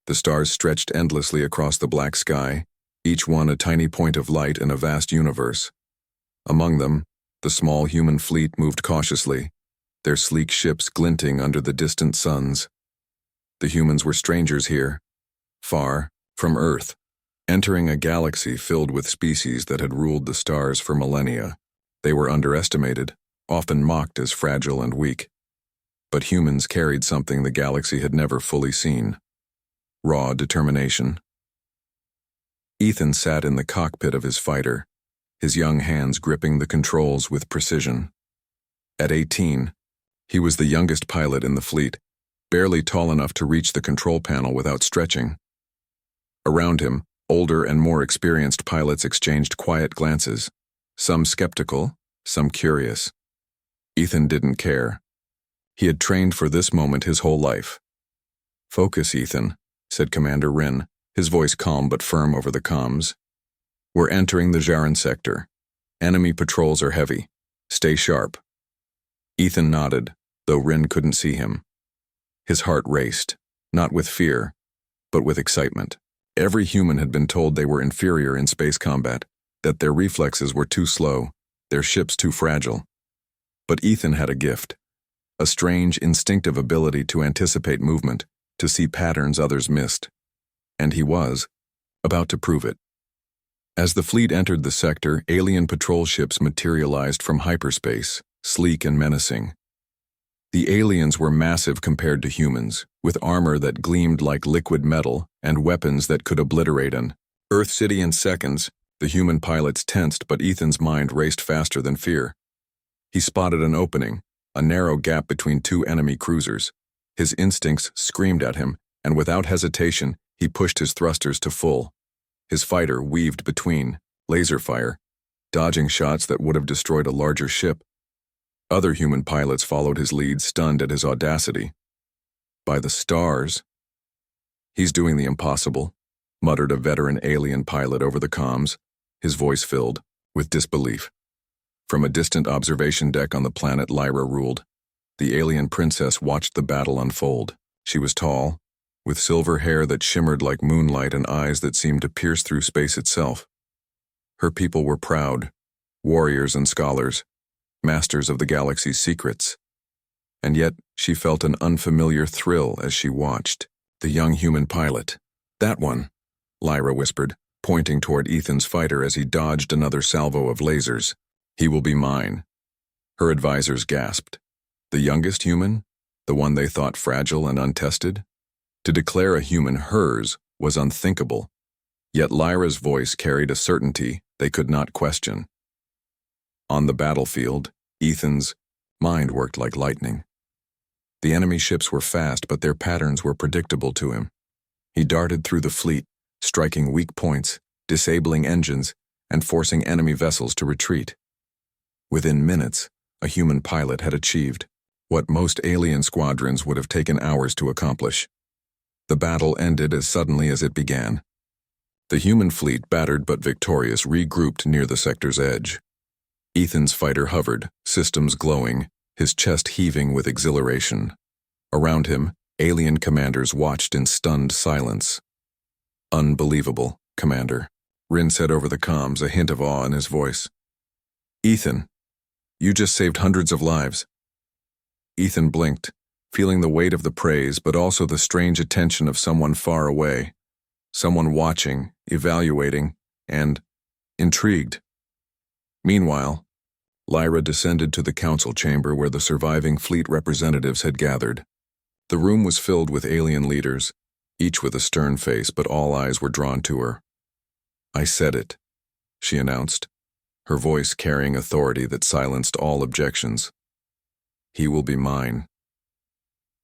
The stars stretched endlessly across the black sky, each one a tiny point of light in a vast universe. Among them, the small human fleet moved cautiously, their sleek ships glinting under the distant suns. The humans were strangers here, far from Earth, entering a galaxy filled with species that had ruled the stars for millennia. They were underestimated, often mocked as fragile and weak. But humans carried something the galaxy had never fully seen: raw determination. Ethan sat in the cockpit of his fighter, his young hands gripping the controls with precision. At 18, he was the youngest pilot in the fleet, barely tall enough to reach the control panel without stretching. Around him, older and more experienced pilots exchanged quiet glances, some skeptical, some curious. Ethan didn't care. He had trained for this moment his whole life. "Focus, Ethan," said Commander Rin, his voice calm but firm over the comms. "We're entering the Jaren sector. Enemy patrols are heavy. Stay sharp." Ethan nodded, though Rin couldn't see him. His heart raced, not with fear, but with excitement. Every human had been told they were inferior in space combat, that their reflexes were too slow, their ships too fragile. But Ethan had a gift, a strange, instinctive ability to anticipate movement, to see patterns others missed. And he was about to prove it. As the fleet entered the sector, alien patrol ships materialized from hyperspace, sleek and menacing. The aliens were massive compared to humans, with armor that gleamed like liquid metal and weapons that could obliterate an Earth city in seconds. The human pilots tensed, but Ethan's mind raced faster than fear. He spotted an opening, a narrow gap between two enemy cruisers. His instincts screamed at him, and without hesitation, he pushed his thrusters to full. His fighter weaved between, laser fire, dodging shots that would have destroyed a larger ship. Other human pilots followed his lead, stunned at his audacity. "By the stars." "He's doing the impossible," muttered a veteran alien pilot over the comms, his voice filled with disbelief. From a distant observation deck on the planet Lyra ruled, the alien princess watched the battle unfold. She was tall, with silver hair that shimmered like moonlight and eyes that seemed to pierce through space itself. Her people were proud, warriors and scholars, masters of the galaxy's secrets. And yet she felt an unfamiliar thrill as she watched. "The young human pilot. That one," Lyra whispered, pointing toward Ethan's fighter as he dodged another salvo of lasers. "He will be mine." Her advisors gasped. The youngest human? The one they thought fragile and untested? To declare a human hers was unthinkable, yet Lyra's voice carried a certainty they could not question. On the battlefield, Ethan's mind worked like lightning. The enemy ships were fast, but their patterns were predictable to him. He darted through the fleet, striking weak points, disabling engines, and forcing enemy vessels to retreat. Within minutes, a human pilot had achieved what most alien squadrons would have taken hours to accomplish. The battle ended as suddenly as it began. The human fleet, battered but victorious, regrouped near the sector's edge. Ethan's fighter hovered, systems glowing, his chest heaving with exhilaration. Around him, alien commanders watched in stunned silence. "Unbelievable, Commander," Rin said over the comms, a hint of awe in his voice. "Ethan, you just saved hundreds of lives." Ethan blinked, feeling the weight of the praise, but also the strange attention of someone far away, someone watching, evaluating, and intrigued. Meanwhile, Lyra descended to the council chamber where the surviving fleet representatives had gathered. The room was filled with alien leaders, each with a stern face, but all eyes were drawn to her. "I said it," she announced, her voice carrying authority that silenced all objections. "He will be mine."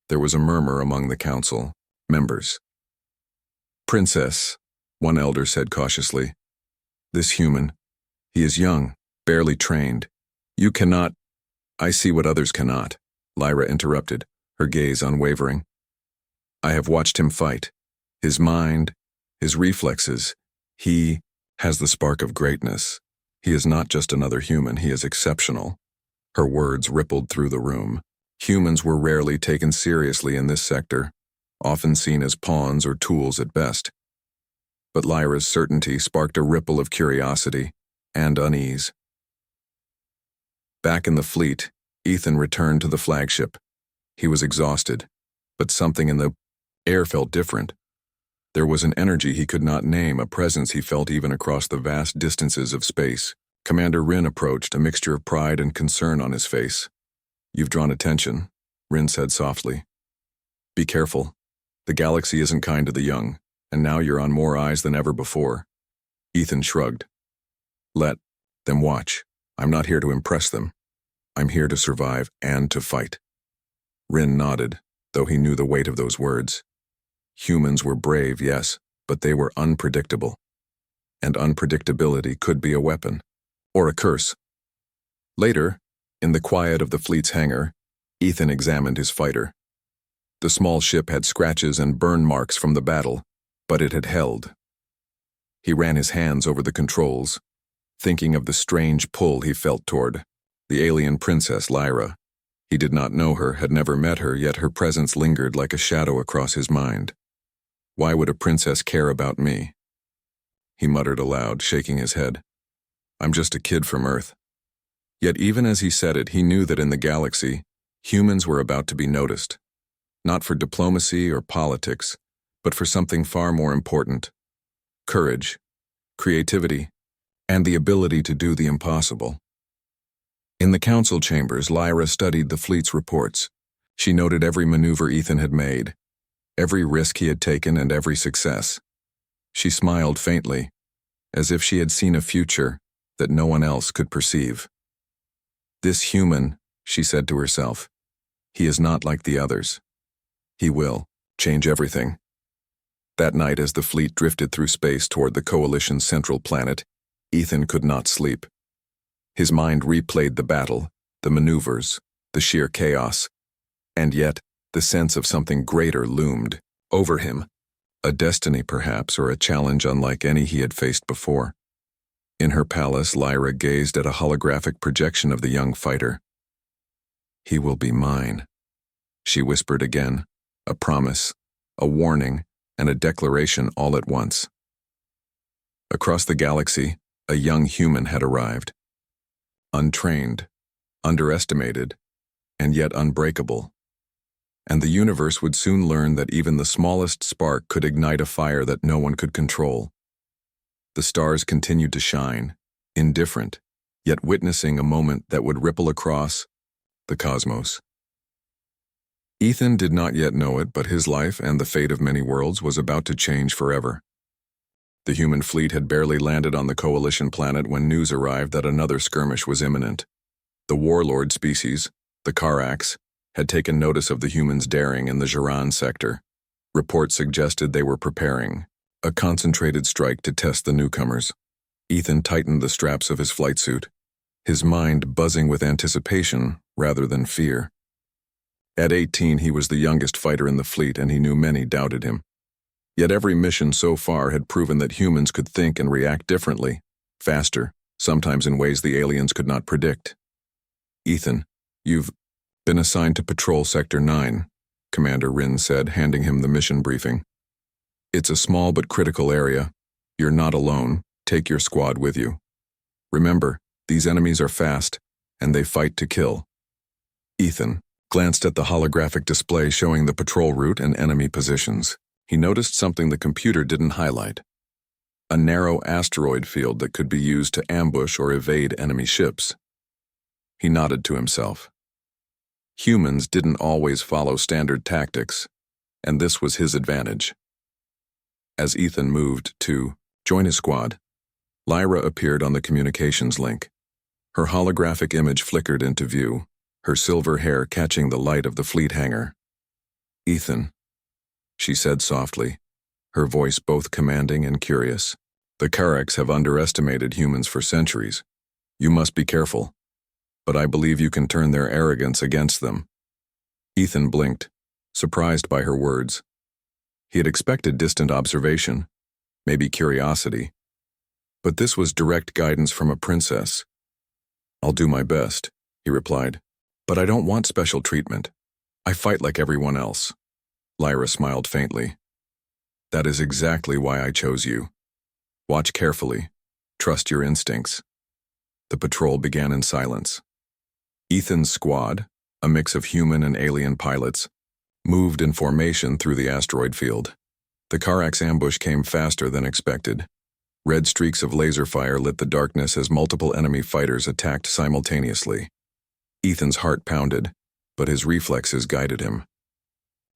There was a murmur among the council members. "Princess," one elder said cautiously, "this human, he is young, barely trained. You cannot—" "I see what others cannot," Lyra interrupted, her gaze unwavering. "I have watched him fight. His mind, his reflexes, he has the spark of greatness. He is not just another human, he is exceptional." Her words rippled through the room. Humans were rarely taken seriously in this sector. often seen as pawns or tools at best. But Lyra's certainty sparked a ripple of curiosity and unease. Back in the fleet, Ethan returned to the flagship. He was exhausted, but something in the air felt different. There was an energy he could not name, a presence he felt even across the vast distances of space. Commander Rin approached, a mixture of pride and concern on his face. "You've drawn attention," Rin said softly. "Be careful. The galaxy isn't kind to the young, and now you're on more eyes than ever before." Ethan shrugged. "Let them watch. I'm not here to impress them. I'm here to survive and to fight." Rin nodded, though he knew the weight of those words. Humans were brave, yes, but they were unpredictable. And unpredictability could be a weapon, or a curse. Later, in the quiet of the fleet's hangar, Ethan examined his fighter. The small ship had scratches and burn marks from the battle, but it had held. He ran his hands over the controls, thinking of the strange pull he felt toward the alien princess Lyra. He did not know her, had never met her, yet her presence lingered like a shadow across his mind. "Why would a princess care about me?" he muttered aloud, shaking his head. "I'm just a kid from Earth." Yet even as he said it, he knew that in the galaxy, humans were about to be noticed. Not for diplomacy or politics, but for something far more important: courage, creativity, and the ability to do the impossible. In the council chambers, Lyra studied the fleet's reports. She noted every maneuver Ethan had made, every risk he had taken, and every success. She smiled faintly, as if she had seen a future that no one else could perceive. "This human," she said to herself, "he is not like the others. He will change everything." That night, as the fleet drifted through space toward the Coalition's central planet, Ethan could not sleep. His mind replayed the battle, the maneuvers, the sheer chaos, and yet the sense of something greater loomed over him, a destiny perhaps, or a challenge unlike any he had faced before. In her palace, Lyra gazed at a holographic projection of the young fighter. "He will be mine," she whispered again, a promise, a warning, and a declaration all at once. Across the galaxy, a young human had arrived. Untrained, underestimated, and yet unbreakable. And the universe would soon learn that even the smallest spark could ignite a fire that no one could control. The stars continued to shine, indifferent, yet witnessing a moment that would ripple across the cosmos. Ethan did not yet know it, but his life and the fate of many worlds was about to change forever. The human fleet had barely landed on the Coalition planet when news arrived that another skirmish was imminent. The warlord species, the Karax, had taken notice of the humans' daring in the Jiran sector. Reports suggested they were preparing a concentrated strike to test the newcomers. Ethan tightened the straps of his flight suit, his mind buzzing with anticipation rather than fear. At 18, he was the youngest fighter in the fleet, and he knew many doubted him. Yet every mission so far had proven that humans could think and react differently, faster, sometimes in ways the aliens could not predict. "Ethan, you've been assigned to patrol Sector 9, Commander Rin said, handing him the mission briefing. "It's a small but critical area. You're not alone. Take your squad with you. Remember, these enemies are fast, and they fight to kill." Ethan glanced at the holographic display showing the patrol route and enemy positions. He noticed something the computer didn't highlight: a narrow asteroid field that could be used to ambush or evade enemy ships. He nodded to himself. Humans didn't always follow standard tactics, and this was his advantage. As Ethan moved to join his squad, Lyra appeared on the communications link. Her holographic image flickered into view, her silver hair catching the light of the fleet hangar. "Ethan," she said softly, her voice both commanding and curious. "The Karax have underestimated humans for centuries. You must be careful, but I believe you can turn their arrogance against them." Ethan blinked, surprised by her words. He had expected distant observation, maybe curiosity, but this was direct guidance from a princess. "I'll do my best," he replied, "but I don't want special treatment. I fight like everyone else." Lyra smiled faintly. That is exactly why I chose you. Watch carefully. Trust your instincts. The patrol began in silence. Ethan's squad, a mix of human and alien pilots, moved in formation through the asteroid field. The Karax ambush came faster than expected. Red streaks of laser fire lit the darkness as multiple enemy fighters attacked simultaneously. Ethan's heart pounded, but his reflexes guided him.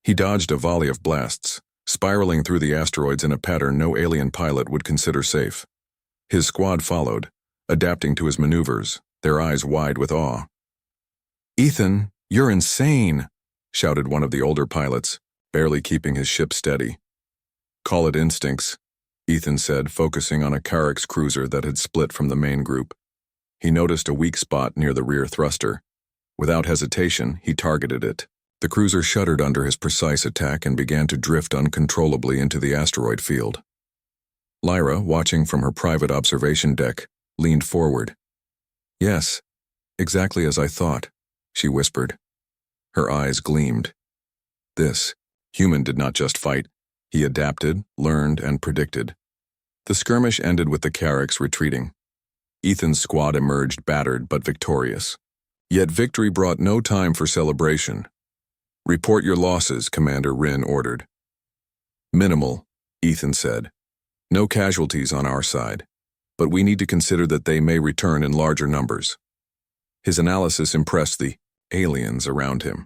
He dodged a volley of blasts, spiraling through the asteroids in a pattern no alien pilot would consider safe. His squad followed, adapting to his maneuvers, their eyes wide with awe. "Ethan, you're insane!" shouted one of the older pilots, barely keeping his ship steady. "Call it instincts," Ethan said, focusing on a Karax cruiser that had split from the main group. He noticed a weak spot near the rear thruster. Without hesitation, he targeted it. The cruiser shuddered under his precise attack and began to drift uncontrollably into the asteroid field. Lyra, watching from her private observation deck, leaned forward. "Yes, exactly as I thought," she whispered. Her eyes gleamed. This human did not just fight. He adapted, learned, and predicted. The skirmish ended with the Karax retreating. Ethan's squad emerged battered but victorious. Yet victory brought no time for celebration. "Report your losses," Commander Rin ordered. "Minimal," Ethan said. "No casualties on our side, but we need to consider that they may return in larger numbers." His analysis impressed the aliens around him.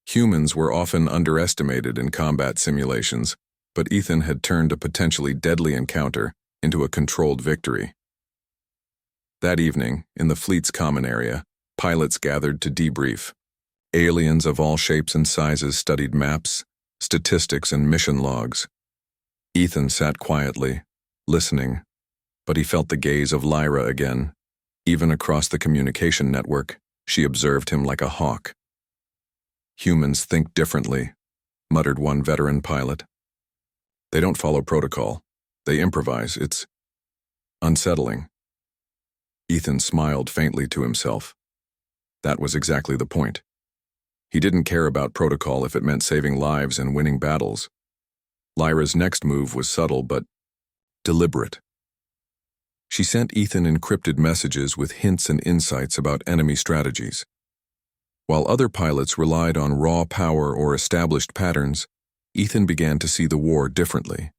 Humans were often underestimated in combat simulations, but Ethan had turned a potentially deadly encounter into a controlled victory. That evening, in the fleet's common area, pilots gathered to debrief. Aliens of all shapes and sizes studied maps, statistics, and mission logs. Ethan sat quietly, listening, but he felt the gaze of Lyra again. Even across the communication network, she observed him like a hawk. "Humans think differently," muttered one veteran pilot. "They don't follow protocol. They improvise. It's unsettling." Ethan smiled faintly to himself. That was exactly the point. He didn't care about protocol if it meant saving lives and winning battles. Lyra's next move was subtle but deliberate. She sent Ethan encrypted messages with hints and insights about enemy strategies. While other pilots relied on raw power or established patterns, Ethan began to see the war differently.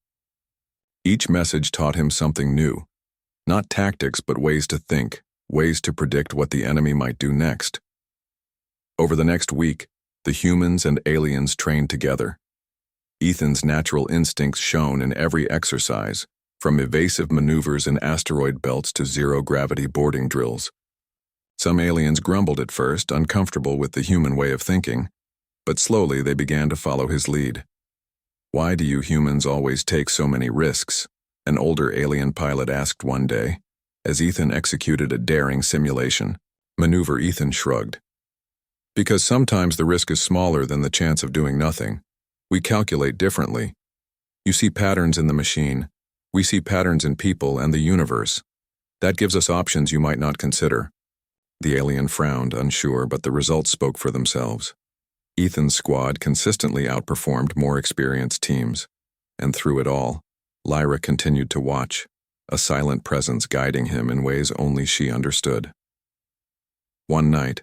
Each message taught him something new. Not tactics, but ways to think, ways to predict what the enemy might do next. Over the next week, the humans and aliens trained together. Ethan's natural instincts shone in every exercise, from evasive maneuvers in asteroid belts to zero-gravity boarding drills. Some aliens grumbled at first, uncomfortable with the human way of thinking, but slowly they began to follow his lead. "Why do you humans always take so many risks?" an older alien pilot asked one day, as Ethan executed a daring simulation. Maneuver Ethan shrugged. "Because sometimes the risk is smaller than the chance of doing nothing. We calculate differently. You see patterns in the machine. We see patterns in people and the universe. That gives us options you might not consider." The alien frowned, unsure, but the results spoke for themselves. Ethan's squad consistently outperformed more experienced teams, and through it all, Lyra continued to watch, a silent presence guiding him in ways only she understood. One night,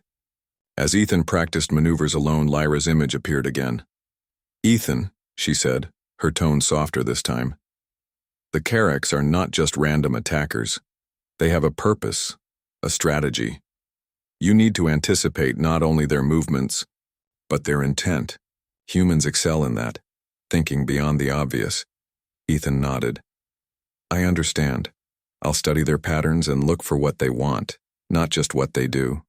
as Ethan practiced maneuvers alone, Lyra's image appeared again. "Ethan," she said, her tone softer this time, "the Karax are not just random attackers. They have a purpose, a strategy. You need to anticipate not only their movements, but their intent. Humans excel in that, thinking beyond the obvious." Ethan nodded. "I understand. I'll study their patterns and look for what they want, not just what they do."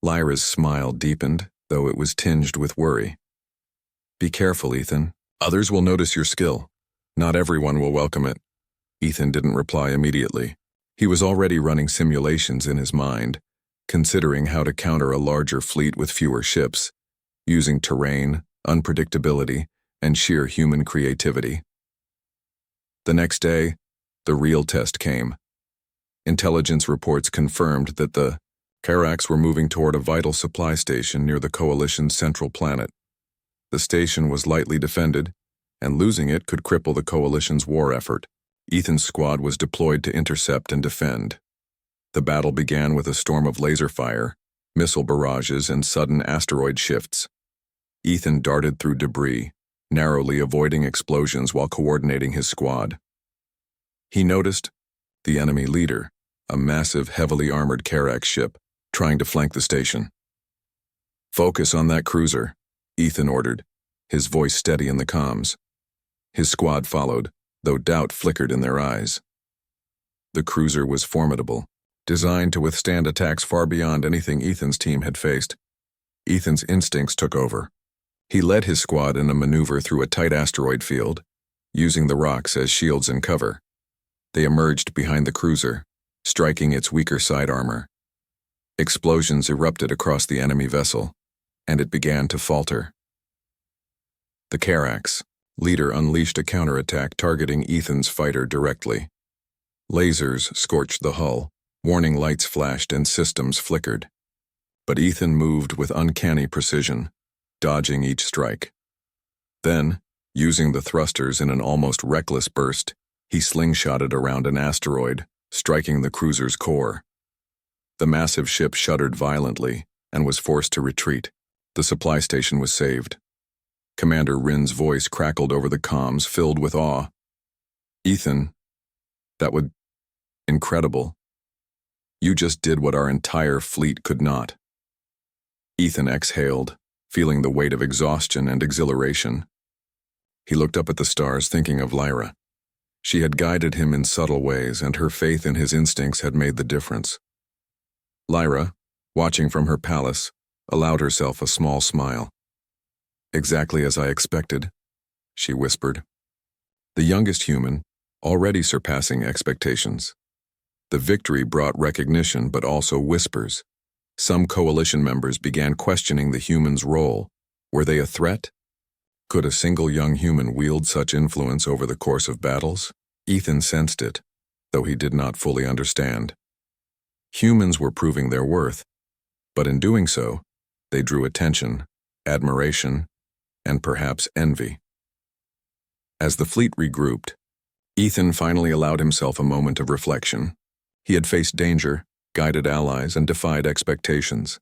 Lyra's smile deepened, though it was tinged with worry. "Be careful, Ethan. Others will notice your skill. Not everyone will welcome it." Ethan didn't reply immediately. He was already running simulations in his mind, considering how to counter a larger fleet with fewer ships, using terrain, unpredictability, and sheer human creativity. The next day, the real test came. Intelligence reports confirmed that the Karax were moving toward a vital supply station near the Coalition's central planet. The station was lightly defended, and losing it could cripple the coalition's war effort. Ethan's squad was deployed to intercept and defend. The battle began with a storm of laser fire, missile barrages, and sudden asteroid shifts. Ethan darted through debris, narrowly avoiding explosions while coordinating his squad. He noticed the enemy leader, a massive, heavily armored Karax ship, trying to flank the station. "Focus on that cruiser," Ethan ordered, his voice steady in the comms. His squad followed, though doubt flickered in their eyes. The cruiser was formidable, designed to withstand attacks far beyond anything Ethan's team had faced. Ethan's instincts took over. He led his squad in a maneuver through a tight asteroid field, using the rocks as shields and cover. They emerged behind the cruiser, striking its weaker side armor. Explosions erupted across the enemy vessel, and it began to falter. The Karax leader unleashed a counterattack targeting Ethan's fighter directly. Lasers scorched the hull, warning lights flashed and systems flickered. But Ethan moved with uncanny precision, dodging each strike. Then, using the thrusters in an almost reckless burst, he slingshotted around an asteroid, striking the cruiser's core. The massive ship shuddered violently and was forced to retreat. The supply station was saved. Commander Rin's voice crackled over the comms, filled with awe. "Ethan, that would... incredible. You just did what our entire fleet could not." Ethan exhaled, feeling the weight of exhaustion and exhilaration. He looked up at the stars, thinking of Lyra. She had guided him in subtle ways, and her faith in his instincts had made the difference. Lyra, watching from her palace, allowed herself a small smile. "Exactly as I expected," she whispered. The youngest human, already surpassing expectations. The victory brought recognition, but also whispers. Some coalition members began questioning the human's role. Were they a threat? Could a single young human wield such influence over the course of battles? Ethan sensed it, though he did not fully understand. Humans were proving their worth, but in doing so, they drew attention, admiration, and perhaps envy. As the fleet regrouped, Ethan finally allowed himself a moment of reflection. He had faced danger, guided allies, and defied expectations.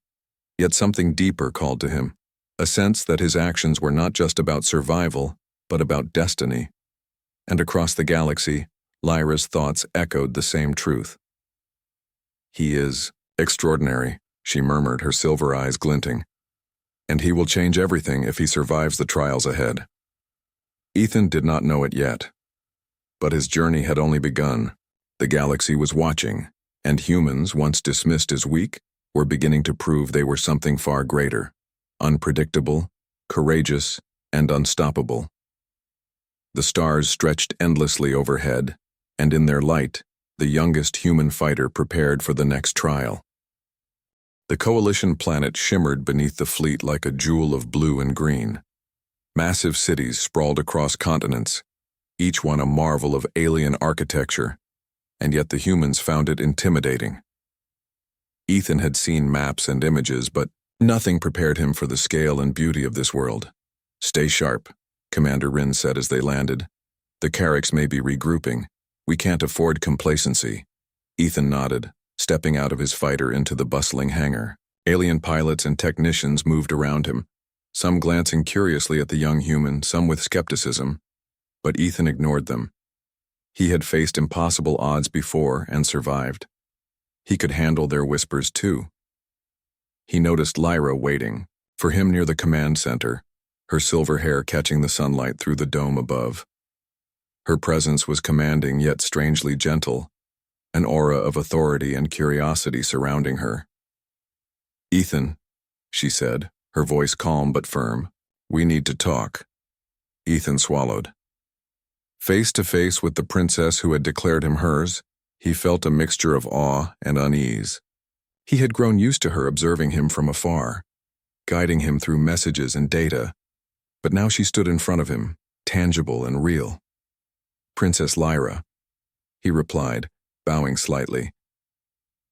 Yet something deeper called to him, a sense that his actions were not just about survival, but about destiny. And across the galaxy, Lyra's thoughts echoed the same truth. "He is extraordinary," she murmured, her silver eyes glinting. "And he will change everything if he survives the trials ahead." Ethan did not know it yet. But his journey had only begun. The galaxy was watching, and humans, once dismissed as weak, were beginning to prove they were something far greater. Unpredictable, courageous, and unstoppable. The stars stretched endlessly overhead, and in their light, the youngest human fighter prepared for the next trial. The coalition planet shimmered beneath the fleet like a jewel of blue and green. Massive cities sprawled across continents, each one a marvel of alien architecture, and yet the humans found it intimidating. Ethan had seen maps and images, but nothing prepared him for the scale and beauty of this world. "Stay sharp," Commander Rin said as they landed. "The Karax may be regrouping. We can't afford complacency." Ethan nodded, stepping out of his fighter into the bustling hangar. Alien pilots and technicians moved around him, some glancing curiously at the young human, some with skepticism. But Ethan ignored them. He had faced impossible odds before and survived. He could handle their whispers too. He noticed Lyra waiting for him near the command center, her silver hair catching the sunlight through the dome above. Her presence was commanding yet strangely gentle, an aura of authority and curiosity surrounding her. "Ethan," she said, her voice calm but firm, "we need to talk." Ethan swallowed. Face to face with the princess who had declared him hers, he felt a mixture of awe and unease. He had grown used to her observing him from afar, guiding him through messages and data, but now she stood in front of him, tangible and real. "Princess Lyra," he replied, bowing slightly.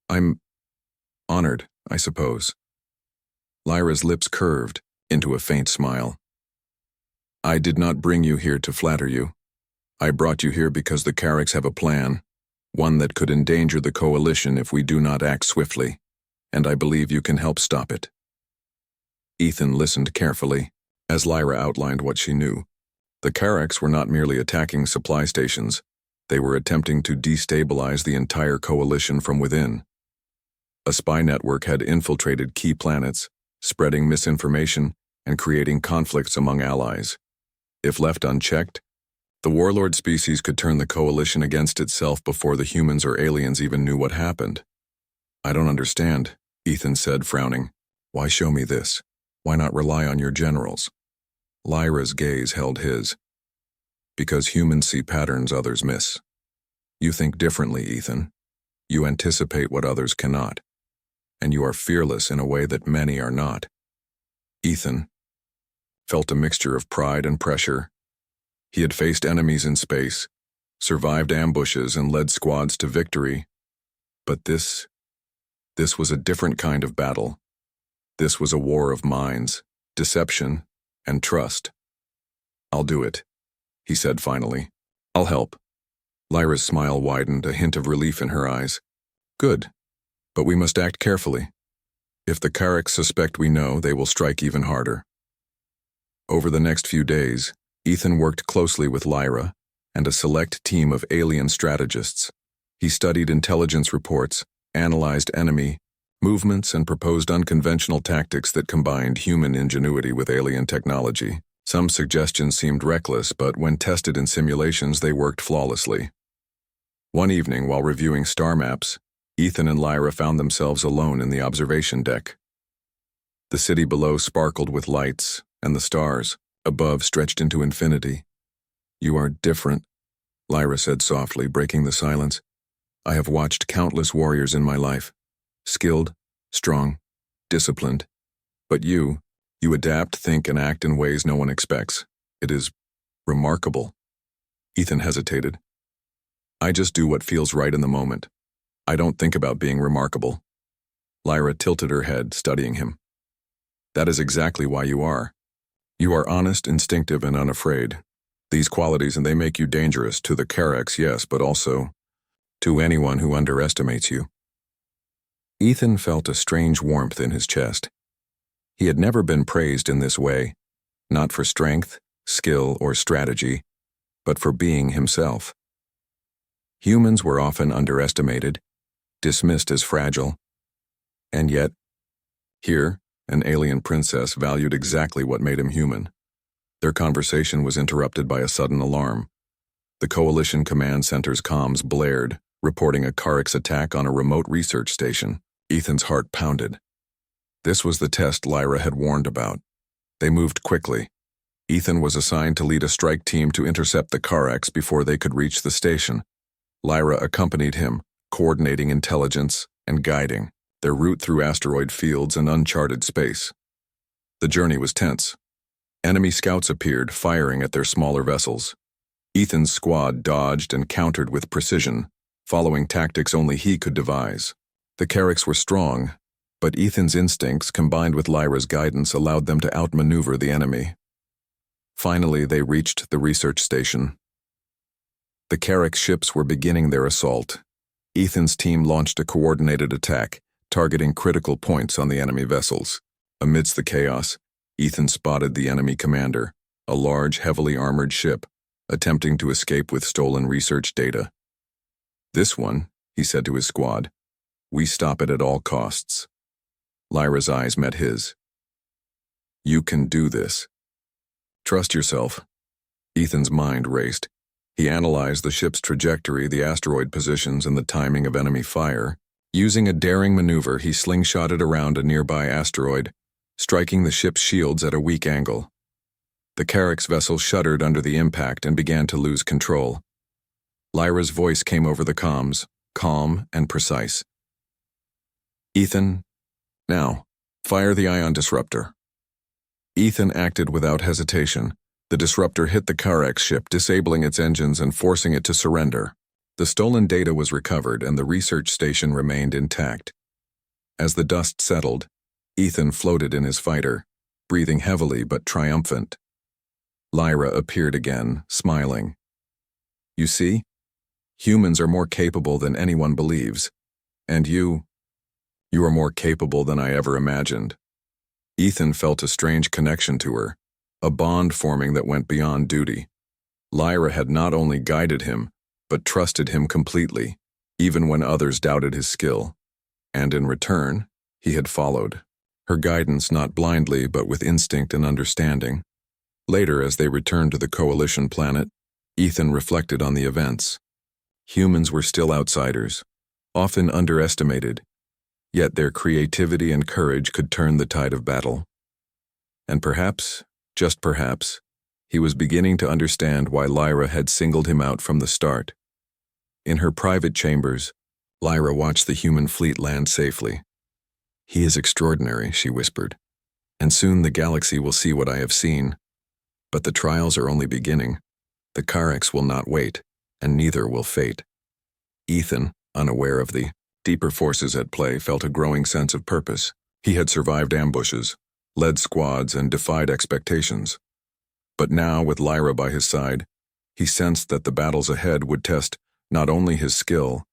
"I'm honored, I suppose." Lyra's lips curved into a faint smile. I did not bring you here to flatter you. I brought you here because the Carracks have a plan, one that could endanger the Coalition if we do not act swiftly, and I believe you can help stop it." Ethan listened carefully, as Lyra outlined what she knew. The Carracks were not merely attacking supply stations, they were attempting to destabilize the entire Coalition from within. A spy network had infiltrated key planets, spreading misinformation and creating conflicts among allies. If left unchecked, the warlord species could turn the Coalition against itself before the humans or aliens even knew what happened. "I don't understand," Ethan said, frowning. "Why show me this? Why not rely on your generals?" Lyra's gaze held his. "Because humans see patterns others miss. You think differently, Ethan. You anticipate what others cannot. And you are fearless in a way that many are not." Ethan felt a mixture of pride and pressure. He had faced enemies in space, survived ambushes, and led squads to victory. But this was a different kind of battle. This was a war of minds, deception, and trust. "I'll do it," he said finally. "I'll help." Lyra's smile widened, a hint of relief in her eyes. "Good, but we must act carefully. If the Carracks suspect we know, they will strike even harder." Over the next few days, Ethan worked closely with Lyra and a select team of alien strategists. He studied intelligence reports, analyzed enemy movements, and proposed unconventional tactics that combined human ingenuity with alien technology. Some suggestions seemed reckless, but when tested in simulations, they worked flawlessly. One evening, while reviewing star maps, Ethan and Lyra found themselves alone in the observation deck. The city below sparkled with lights, and the stars above stretched into infinity. "You are different," Lyra said softly, breaking the silence. "I have watched countless warriors in my life. Skilled, strong, disciplined. But you adapt, think, and act in ways no one expects. It is remarkable." Ethan hesitated. "I just do what feels right in the moment. I don't think about being remarkable." Lyra tilted her head, studying him. "That is exactly why you are. You are honest, instinctive, and unafraid. These qualities, and they make you dangerous to the Carracks, yes, but also to anyone who underestimates you." Ethan felt a strange warmth in his chest. He had never been praised in this way, not for strength, skill, or strategy, but for being himself. Humans were often underestimated, dismissed as fragile, and yet, here, an alien princess valued exactly what made him human. Their conversation was interrupted by a sudden alarm. The Coalition Command Center's comms blared, reporting a Carrack's attack on a remote research station. Ethan's heart pounded. This was the test Lyra had warned about. They moved quickly. Ethan was assigned to lead a strike team to intercept the Carracks before they could reach the station. Lyra accompanied him, coordinating intelligence and guiding their route through asteroid fields and uncharted space. The journey was tense. Enemy scouts appeared, firing at their smaller vessels. Ethan's squad dodged and countered with precision, following tactics only he could devise. The Carracks were strong, but Ethan's instincts combined with Lyra's guidance allowed them to outmaneuver the enemy. Finally, they reached the research station. The Carrack ships were beginning their assault. Ethan's team launched a coordinated attack, targeting critical points on the enemy vessels. Amidst the chaos, Ethan spotted the enemy commander, a large, heavily armored ship, attempting to escape with stolen research data. "This one," he said to his squad, "we stop it at all costs." Lyra's eyes met his. "You can do this. Trust yourself." Ethan's mind raced. He analyzed the ship's trajectory, the asteroid positions, and the timing of enemy fire. Using a daring maneuver, he slingshotted around a nearby asteroid, striking the ship's shields at a weak angle. The Carrack's vessel shuddered under the impact and began to lose control. Lyra's voice came over the comms, calm and precise. "Ethan, now, fire the ion disruptor." Ethan acted without hesitation. The disruptor hit the Carrack ship, disabling its engines and forcing it to surrender. The stolen data was recovered and the research station remained intact. As the dust settled, Ethan floated in his fighter, breathing heavily but triumphant. Lyra appeared again, smiling. You see? Humans are more capable than anyone believes. And you are more capable than I ever imagined. Ethan felt a strange connection to her, a bond forming that went beyond duty. Lyra had not only guided him, but trusted him completely, even when others doubted his skill. And in return, he had followed. Her guidance not blindly, but with instinct and understanding. Later, as they returned to the Coalition planet, Ethan reflected on the events. Humans were still outsiders, often underestimated, yet their creativity and courage could turn the tide of battle. And perhaps, just perhaps, he was beginning to understand why Lyra had singled him out from the start. In her private chambers, Lyra watched the human fleet land safely. "He is extraordinary," she whispered, "and soon the galaxy will see what I have seen. But the trials are only beginning. The Orcs will not wait, and neither will fate." Ethan, unaware of the deeper forces at play, felt a growing sense of purpose. He had survived ambushes, led squads, and defied expectations. But now, with Lyra by his side, he sensed that the battles ahead would test not only his skill,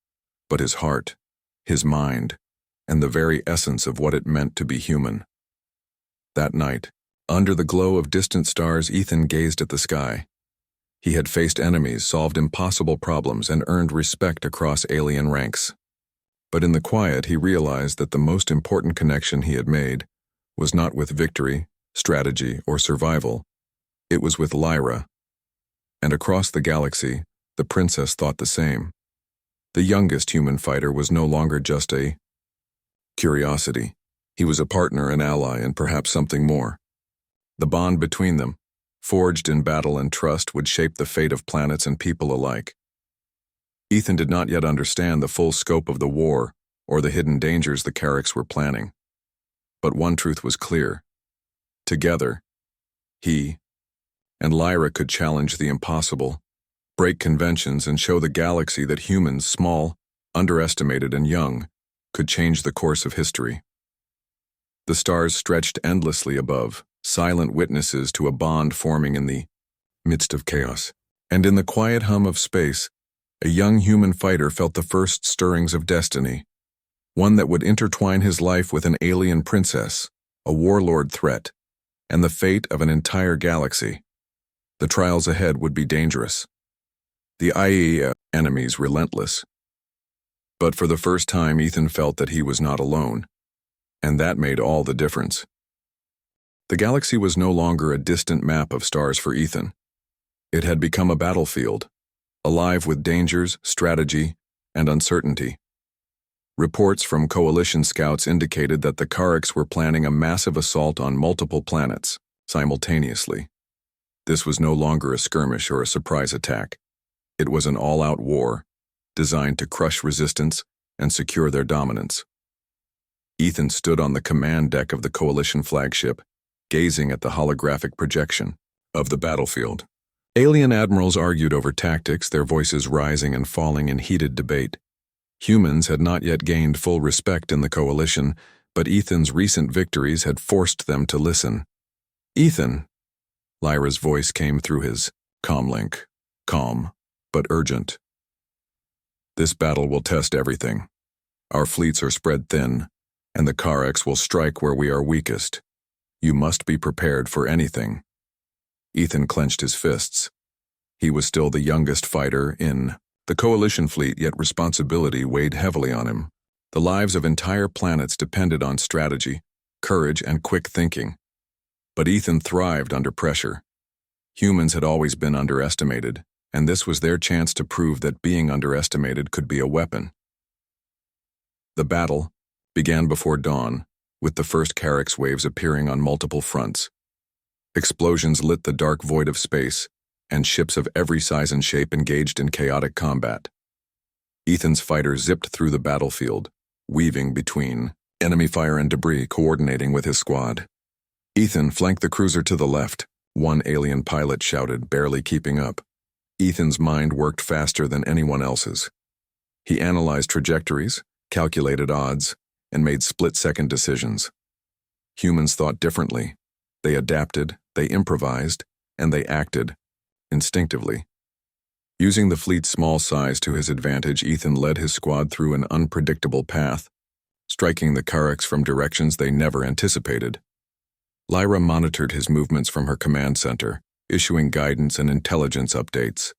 but his heart, his mind, and the very essence of what it meant to be human. That night, under the glow of distant stars, Ethan gazed at the sky. He had faced enemies, solved impossible problems, and earned respect across alien ranks. But in the quiet, he realized that the most important connection he had made was not with victory, strategy, or survival. It was with Lyra. And across the galaxy, the princess thought the same. The youngest human fighter was no longer just a curiosity. He was a partner, an ally, and perhaps something more. The bond between them, forged in battle and trust, would shape the fate of planets and people alike. Ethan did not yet understand the full scope of the war or the hidden dangers the Orcs were planning. But one truth was clear. Together, he and Lyra could challenge the impossible, break conventions, and show the galaxy that humans, small, underestimated, and young, could change the course of history. The stars stretched endlessly above, silent witnesses to a bond forming in the midst of chaos. And in the quiet hum of space, a young human fighter felt the first stirrings of destiny, one that would intertwine his life with an alien princess, a warlord threat, and the fate of an entire galaxy. The trials ahead would be dangerous. The IE enemies relentless. But for the first time, Ethan felt that he was not alone, and that made all the difference. The galaxy was no longer a distant map of stars for Ethan. It had become a battlefield, alive with dangers, strategy, and uncertainty. Reports from Coalition scouts indicated that the Orcs were planning a massive assault on multiple planets simultaneously. This was no longer a skirmish or a surprise attack. It was an all-out war, designed to crush resistance and secure their dominance. Ethan stood on the command deck of the Coalition flagship, gazing at the holographic projection of the battlefield. Alien admirals argued over tactics, their voices rising and falling in heated debate. Humans had not yet gained full respect in the Coalition, but Ethan's recent victories had forced them to listen. "Ethan," Lyra's voice came through his comlink, calm, but urgent. "This battle will test everything. Our fleets are spread thin, and the Orcs will strike where we are weakest. You must be prepared for anything." Ethan clenched his fists. He was still the youngest fighter in the Coalition fleet, yet responsibility weighed heavily on him. The lives of entire planets depended on strategy, courage, and quick thinking. But Ethan thrived under pressure. Humans had always been underestimated, and this was their chance to prove that being underestimated could be a weapon. The battle began before dawn, with the first Orcs waves appearing on multiple fronts. Explosions lit the dark void of space, and ships of every size and shape engaged in chaotic combat. Ethan's fighters zipped through the battlefield, weaving between enemy fire and debris, coordinating with his squad. "Ethan, flank the cruiser to the left," one alien pilot shouted, barely keeping up. Ethan's mind worked faster than anyone else's. He analyzed trajectories, calculated odds, and made split-second decisions. Humans thought differently. They adapted, they improvised, and they acted, instinctively. Using the fleet's small size to his advantage, Ethan led his squad through an unpredictable path, striking the Karaks from directions they never anticipated. Lyra monitored his movements from her command center, issuing guidance and intelligence updates.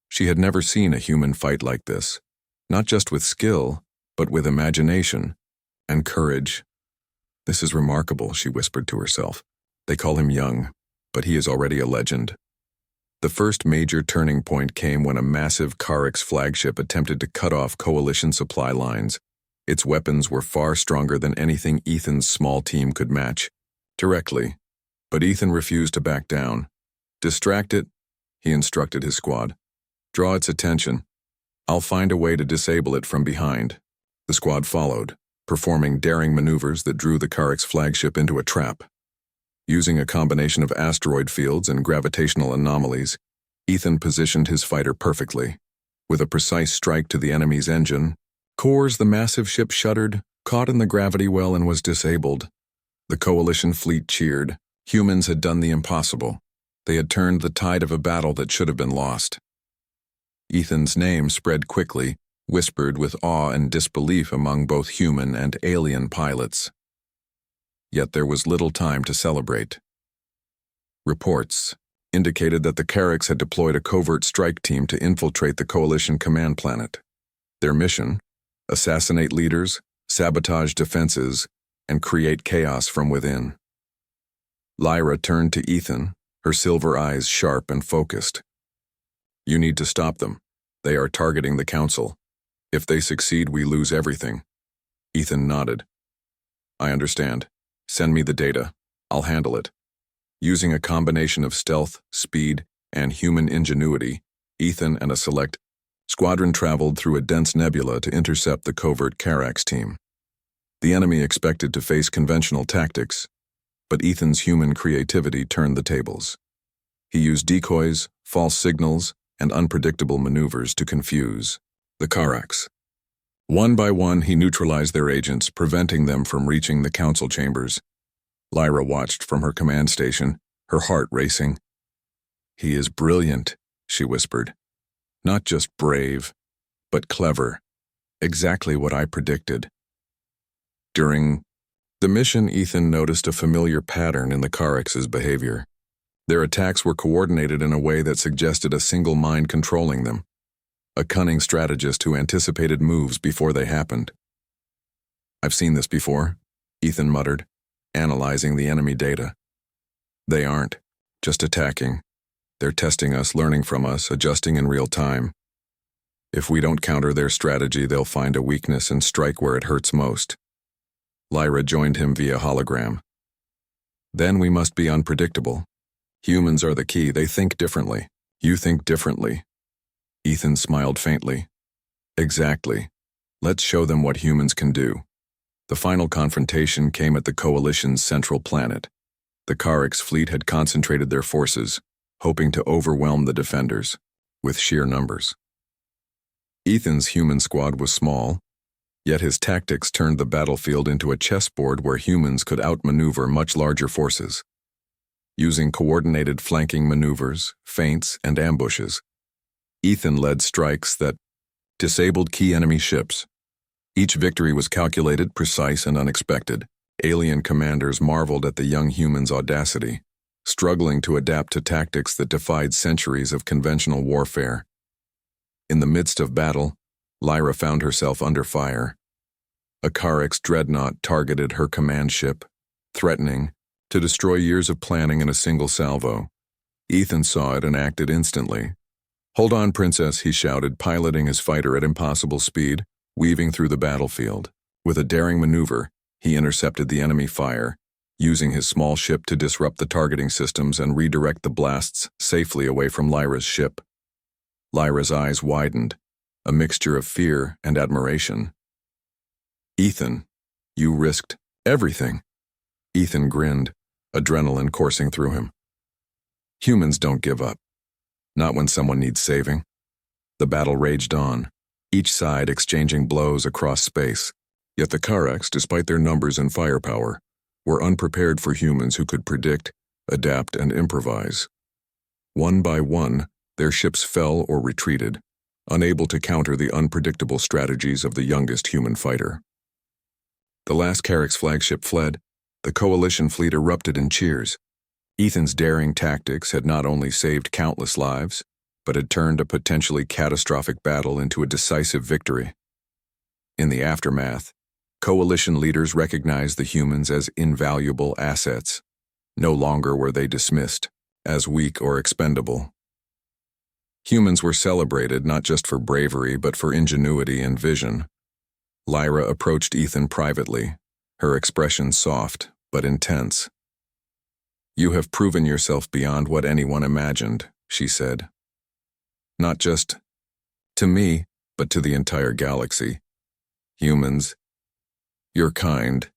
She had never seen a human fight like this, not just with skill, but with imagination and courage. "This is remarkable," she whispered to herself. "They call him young, but he is already a legend." The first major turning point came when a massive Karaks flagship attempted to cut off Coalition supply lines. Its weapons were far stronger than anything Ethan's small team could match, directly. But Ethan refused to back down. "Distract it," he instructed his squad. "Draw its attention. I'll find a way to disable it from behind." The squad followed, performing daring maneuvers that drew the Karaks flagship into a trap. Using a combination of asteroid fields and gravitational anomalies, Ethan positioned his fighter perfectly. With a precise strike to the enemy's engine cores, the massive ship shuddered, caught in the gravity well, and was disabled. The Coalition fleet cheered. Humans had done the impossible. They had turned the tide of a battle that should have been lost. Ethan's name spread quickly, whispered with awe and disbelief among both human and alien pilots. Yet there was little time to celebrate. Reports indicated that the Karaks had deployed a covert strike team to infiltrate the Coalition command planet. Their mission: assassinate leaders, sabotage defenses, and create chaos from within. Lyra turned to Ethan, her silver eyes sharp and focused. "You need to stop them. They are targeting the Council. If they succeed, we lose everything." Ethan nodded. "I understand. Send me the data. I'll handle it." Using a combination of stealth, speed, and human ingenuity, Ethan and a select squadron traveled through a dense nebula to intercept the covert Karaks team. The enemy expected to face conventional tactics, but Ethan's human creativity turned the tables. He used decoys, false signals, and unpredictable maneuvers to confuse the Karaks. One by one, he neutralized their agents, preventing them from reaching the Council chambers. Lyra watched from her command station, her heart racing. "He is brilliant," she whispered. "Not just brave, but clever. Exactly what I predicted." During the mission, Ethan noticed a familiar pattern in the Karaks' behavior. Their attacks were coordinated in a way that suggested a single mind controlling them. A cunning strategist who anticipated moves before they happened. "I've seen this before," Ethan muttered, analyzing the enemy data. "They aren't just attacking. They're testing us, learning from us, adjusting in real time. If we don't counter their strategy, they'll find a weakness and strike where it hurts most." Lyra joined him via hologram. "Then we must be unpredictable. Humans are the key. They think differently. You think differently." Ethan smiled faintly. "Exactly. Let's show them what humans can do." The final confrontation came at the Coalition's central planet. The Karaks fleet had concentrated their forces, hoping to overwhelm the defenders with sheer numbers. Ethan's human squad was small, yet his tactics turned the battlefield into a chessboard where humans could outmaneuver much larger forces. Using coordinated flanking maneuvers, feints, and ambushes, Ethan led strikes that disabled key enemy ships. Each victory was calculated, precise, and unexpected. Alien commanders marveled at the young human's audacity, struggling to adapt to tactics that defied centuries of conventional warfare. In the midst of battle, Lyra found herself under fire. A Karaks dreadnought targeted her command ship, threatening to destroy years of planning in a single salvo. Ethan saw it and acted instantly. "Hold on, Princess," he shouted, piloting his fighter at impossible speed, weaving through the battlefield. With a daring maneuver, he intercepted the enemy fire, using his small ship to disrupt the targeting systems and redirect the blasts safely away from Lyra's ship. Lyra's eyes widened, a mixture of fear and admiration. "Ethan, you risked everything." Ethan grinned, adrenaline coursing through him. Humans don't give up. Not when someone needs saving. The battle raged on, each side exchanging blows across space. Yet the Karaks, despite their numbers and firepower, were unprepared for humans who could predict, adapt, and improvise. One by one, their ships fell or retreated, unable to counter the unpredictable strategies of the youngest human fighter. The last Carrick's flagship fled. The coalition fleet erupted in cheers. Ethan's daring tactics had not only saved countless lives, but had turned a potentially catastrophic battle into a decisive victory. In the aftermath, coalition leaders recognized the humans as invaluable assets. No longer were they dismissed as weak or expendable. Humans were celebrated not just for bravery but for ingenuity and vision. Lyra approached Ethan privately, her expression soft but intense. "You have proven yourself beyond what anyone imagined," she said. "Not just to me, but to the entire galaxy. Humans, your kind,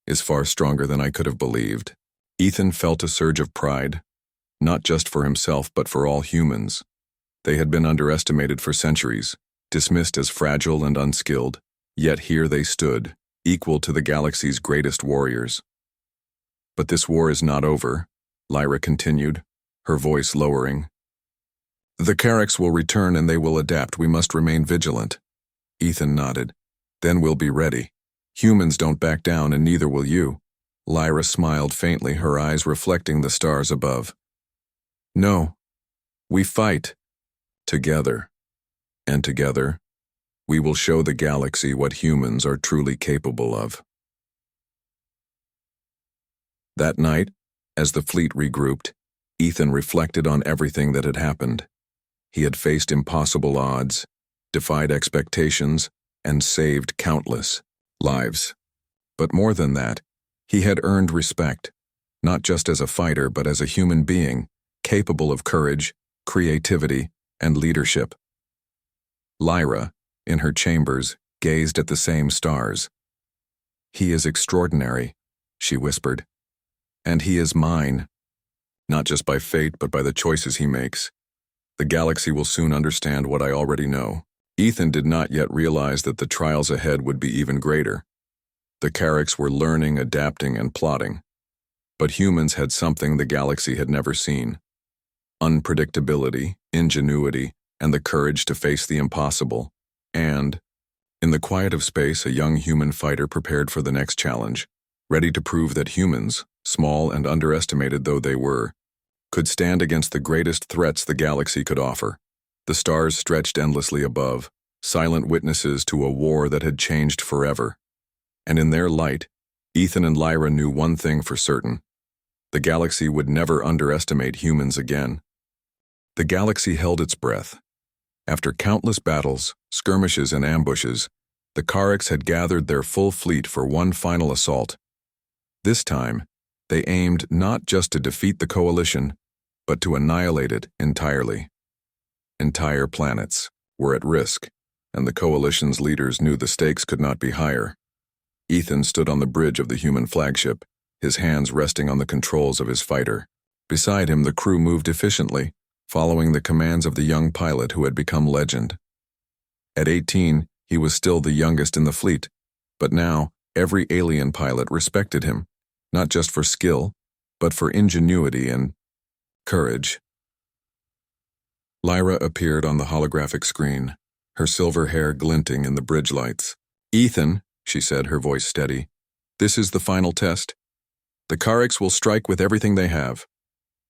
is far stronger than I could have believed." Ethan felt a surge of pride, not just for himself but for all humans. They had been underestimated for centuries, dismissed as fragile and unskilled, yet here they stood, equal to the galaxy's greatest warriors. "But this war is not over," Lyra continued, her voice lowering. "The Carricks will return and they will adapt. We must remain vigilant." Ethan nodded. "Then we'll be ready. Humans don't back down and neither will you." Lyra smiled faintly, her eyes reflecting the stars above. "No, we fight. Together. And together, we will show the galaxy what humans are truly capable of." That night, as the fleet regrouped, Ethan reflected on everything that had happened. He had faced impossible odds, defied expectations, and saved countless lives. But more than that, he had earned respect, not just as a fighter but as a human being, capable of courage, creativity, and leadership. Lyra, in her chambers, gazed at the same stars. "He is extraordinary," she whispered. "And he is mine, not just by fate but by the choices he makes. The galaxy will soon understand what I already know." Ethan did not yet realize that the trials ahead would be even greater. The Carricks were learning, adapting, and plotting. But humans had something the galaxy had never seen: unpredictability, ingenuity, and the courage to face the impossible. And, in the quiet of space, a young human fighter prepared for the next challenge, ready to prove that humans, small and underestimated though they were, could stand against the greatest threats the galaxy could offer. The stars stretched endlessly above, silent witnesses to a war that had changed forever. And in their light, Ethan and Lyra knew one thing for certain: the galaxy would never underestimate humans again. The galaxy held its breath. After countless battles, skirmishes, and ambushes, the Carricks had gathered their full fleet for one final assault. This time, they aimed not just to defeat the coalition, but to annihilate it entirely. Entire planets were at risk, and the coalition's leaders knew the stakes could not be higher. Ethan stood on the bridge of the human flagship, his hands resting on the controls of his fighter. Beside him, the crew moved efficiently, following the commands of the young pilot who had become legend. At 18, he was still the youngest in the fleet, but now every alien pilot respected him, not just for skill, but for ingenuity and courage. Lyra appeared on the holographic screen, her silver hair glinting in the bridge lights. "Ethan," she said, her voice steady, "this is the final test. The Carricks will strike with everything they have.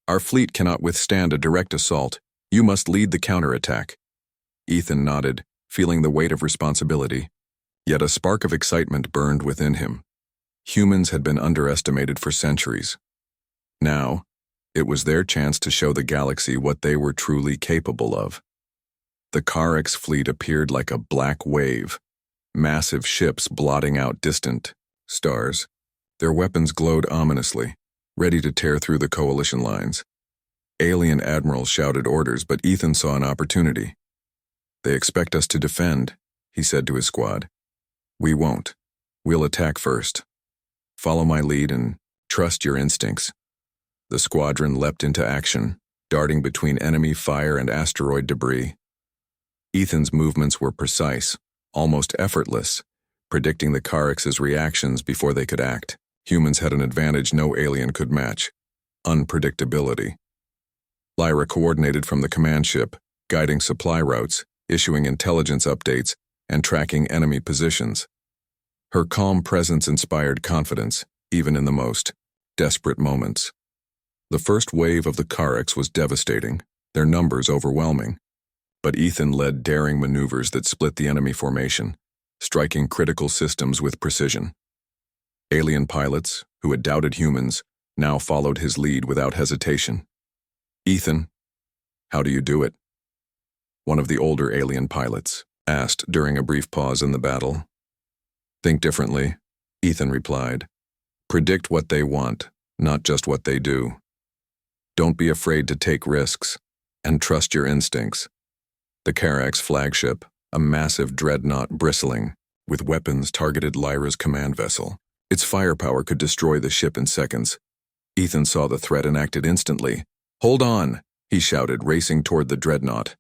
Our fleet cannot withstand a direct assault. You must lead the counterattack." Ethan nodded, feeling the weight of responsibility. Yet a spark of excitement burned within him. Humans had been underestimated for centuries. Now, it was their chance to show the galaxy what they were truly capable of. The Carricks' fleet appeared like a black wave, massive ships blotting out distant stars. Their weapons glowed ominously, ready to tear through the coalition lines. Alien admirals shouted orders, but Ethan saw an opportunity. "They expect us to defend," he said to his squad. "We won't. We'll attack first. Follow my lead and trust your instincts." The squadron leapt into action, darting between enemy fire and asteroid debris. Ethan's movements were precise, almost effortless, predicting the Carricks' reactions before they could act. Humans had an advantage no alien could match: unpredictability. Lyra coordinated from the command ship, guiding supply routes, issuing intelligence updates, and tracking enemy positions. Her calm presence inspired confidence, even in the most desperate moments. The first wave of the Orcs was devastating, their numbers overwhelming. But Ethan led daring maneuvers that split the enemy formation, striking critical systems with precision. Alien pilots, who had doubted humans, now followed his lead without hesitation. "Ethan, how do you do it?" one of the older alien pilots asked during a brief pause in the battle. "Think differently," Ethan replied. "Predict what they want, not just what they do. Don't be afraid to take risks, and trust your instincts." The Karax flagship, a massive dreadnought bristling with weapons, targeted Lyra's command vessel. Its firepower could destroy the ship in seconds. Ethan saw the threat and acted instantly. "Hold on," he shouted, racing toward the dreadnought.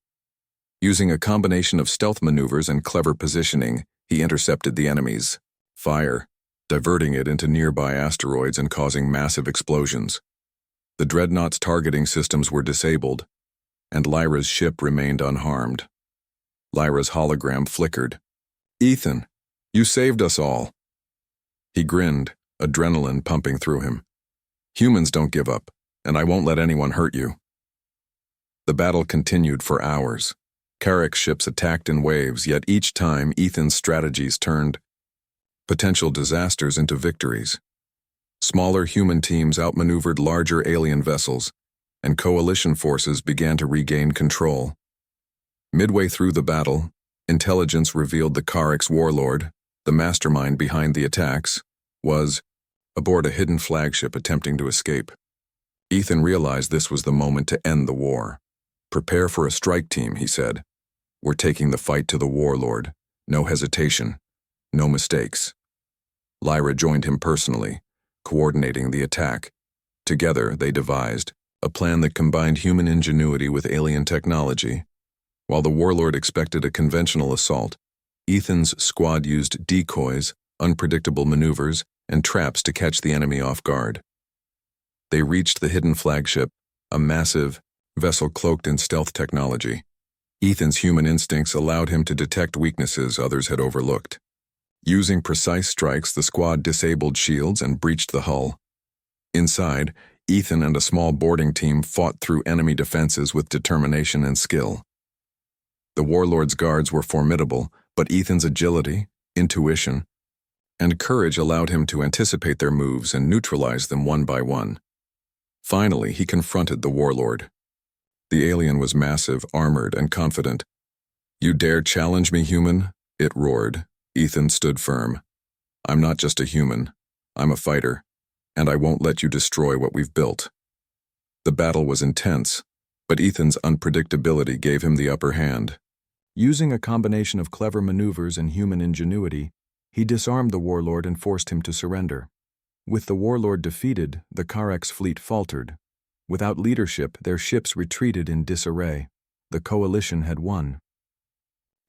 Using a combination of stealth maneuvers and clever positioning, he intercepted the enemy's fire, diverting it into nearby asteroids and causing massive explosions. The dreadnought's targeting systems were disabled, and Lyra's ship remained unharmed. Lyra's hologram flickered. "Ethan, you saved us all." He grinned, adrenaline pumping through him. "Humans don't give up, and I won't let anyone hurt you." The battle continued for hours. Karax ships attacked in waves, yet each time Ethan's strategies turned potential disasters into victories. Smaller human teams outmaneuvered larger alien vessels, and coalition forces began to regain control. Midway through the battle, intelligence revealed the Karax warlord, the mastermind behind the attacks, was aboard a hidden flagship attempting to escape. Ethan realized this was the moment to end the war. "Prepare for a strike team," he said. "We're taking the fight to the warlord. No hesitation. No mistakes." Lyra joined him personally, coordinating the attack. Together, they devised a plan that combined human ingenuity with alien technology. While the warlord expected a conventional assault, Ethan's squad used decoys, unpredictable maneuvers, and traps to catch the enemy off guard. They reached the hidden flagship, a massive vessel cloaked in stealth technology. Ethan's human instincts allowed him to detect weaknesses others had overlooked. Using precise strikes, the squad disabled shields and breached the hull. Inside, Ethan and a small boarding team fought through enemy defenses with determination and skill. The warlord's guards were formidable, but Ethan's agility, intuition, and courage allowed him to anticipate their moves and neutralize them one by one. Finally, he confronted the warlord. The alien was massive, armored, and confident. "You dare challenge me, human?" it roared. Ethan stood firm. "I'm not just a human. I'm a fighter, and I won't let you destroy what we've built." The battle was intense, but Ethan's unpredictability gave him the upper hand. Using a combination of clever maneuvers and human ingenuity, he disarmed the warlord and forced him to surrender. With the warlord defeated, the Karax fleet faltered. Without leadership, their ships retreated in disarray. The coalition had won.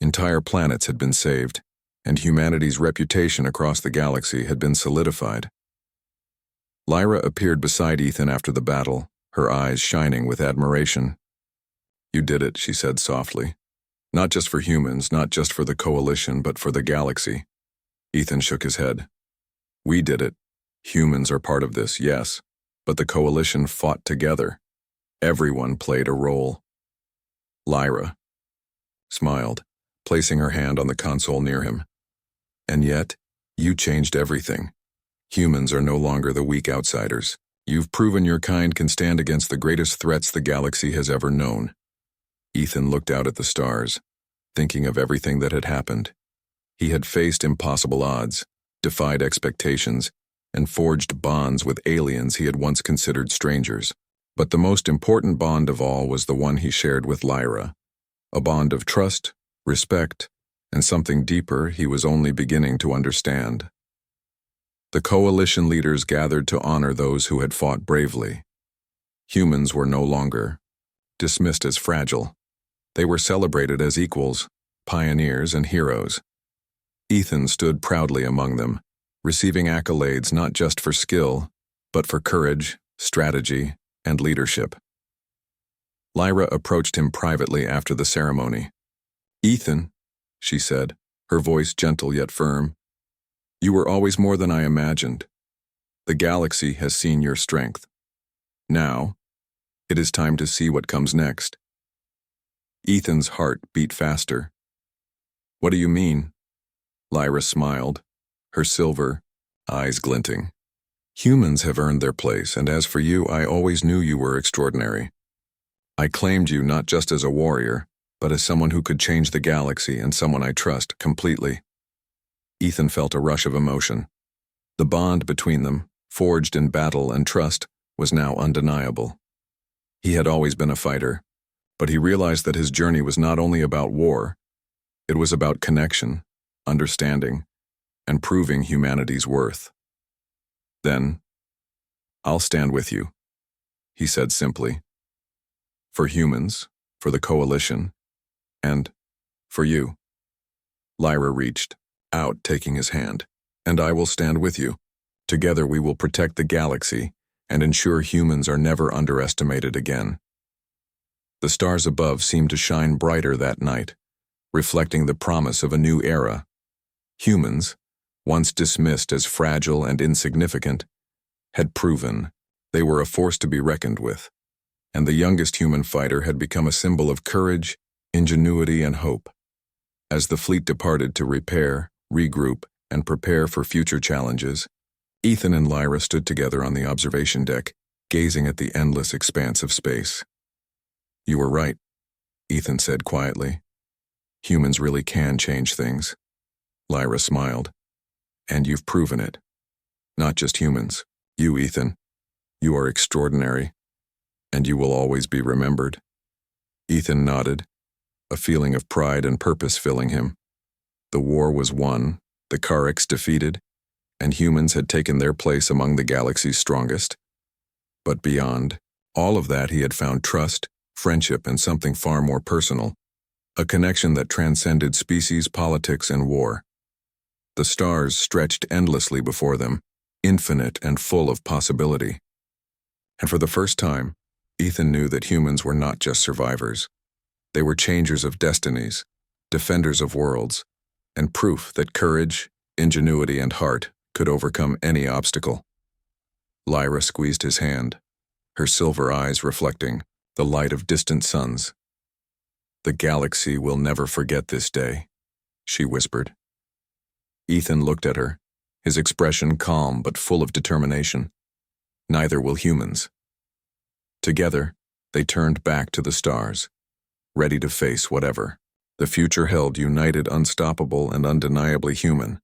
Entire planets had been saved, and humanity's reputation across the galaxy had been solidified. Lyra appeared beside Ethan after the battle, her eyes shining with admiration. "You did it," she said softly. "Not just for humans, not just for the coalition, but for the galaxy." Ethan shook his head. "We did it. Humans are part of this, yes, but the coalition fought together. Everyone played a role." Lyra smiled, placing her hand on the console near him. "And yet, you changed everything. Humans are no longer the weak outsiders. You've proven your kind can stand against the greatest threats the galaxy has ever known." Ethan looked out at the stars, thinking of everything that had happened. He had faced impossible odds, defied expectations, and forged bonds with aliens he had once considered strangers. But the most important bond of all was the one he shared with Lyra, a bond of trust, respect, and something deeper he was only beginning to understand. The coalition leaders gathered to honor those who had fought bravely. Humans were no longer dismissed as fragile. They were celebrated as equals, pioneers, and heroes. Ethan stood proudly among them, receiving accolades not just for skill, but for courage, strategy, and leadership. Lyra approached him privately after the ceremony. "Ethan," she said, her voice gentle yet firm, "you were always more than I imagined. The galaxy has seen your strength. Now, it is time to see what comes next." Ethan's heart beat faster. "What do you mean?" Lyra smiled, her silver eyes glinting. "Humans have earned their place, and as for you, I always knew you were extraordinary. I claimed you not just as a warrior, but as someone who could change the galaxy and someone I trust completely." Ethan felt a rush of emotion. The bond between them, forged in battle and trust, was now undeniable. He had always been a fighter, but he realized that his journey was not only about war, it was about connection, understanding, and proving humanity's worth. "Then, I'll stand with you," he said simply. "For humans, for the coalition, and for you." Lyra reached out, taking his hand. "And I will stand with you. Together we will protect the galaxy and ensure humans are never underestimated again." The stars above seemed to shine brighter that night, reflecting the promise of a new era. Humans, once dismissed as fragile and insignificant, had proven they were a force to be reckoned with, and the youngest human fighter had become a symbol of courage, ingenuity, and hope. As the fleet departed to repair, regroup, and prepare for future challenges, Ethan and Lyra stood together on the observation deck, gazing at the endless expanse of space. "You were right," Ethan said quietly. "Humans really can change things." Lyra smiled. "And you've proven it. Not just humans. You, Ethan. You are extraordinary, and you will always be remembered." Ethan nodded, a feeling of pride and purpose filling him. The war was won, the Orcs defeated, and humans had taken their place among the galaxy's strongest. But beyond all of that, he had found trust, friendship, and something far more personal, a connection that transcended species, politics, and war. The stars stretched endlessly before them, infinite and full of possibility. And for the first time, Ethan knew that humans were not just survivors. They were changers of destinies, defenders of worlds, and proof that courage, ingenuity, and heart could overcome any obstacle. Lyra squeezed his hand, her silver eyes reflecting the light of distant suns. "The galaxy will never forget this day," she whispered. Ethan looked at her, his expression calm but full of determination. Neither will humans. Together, they turned back to the stars, ready to face whatever the future held, united, unstoppable, and undeniably human.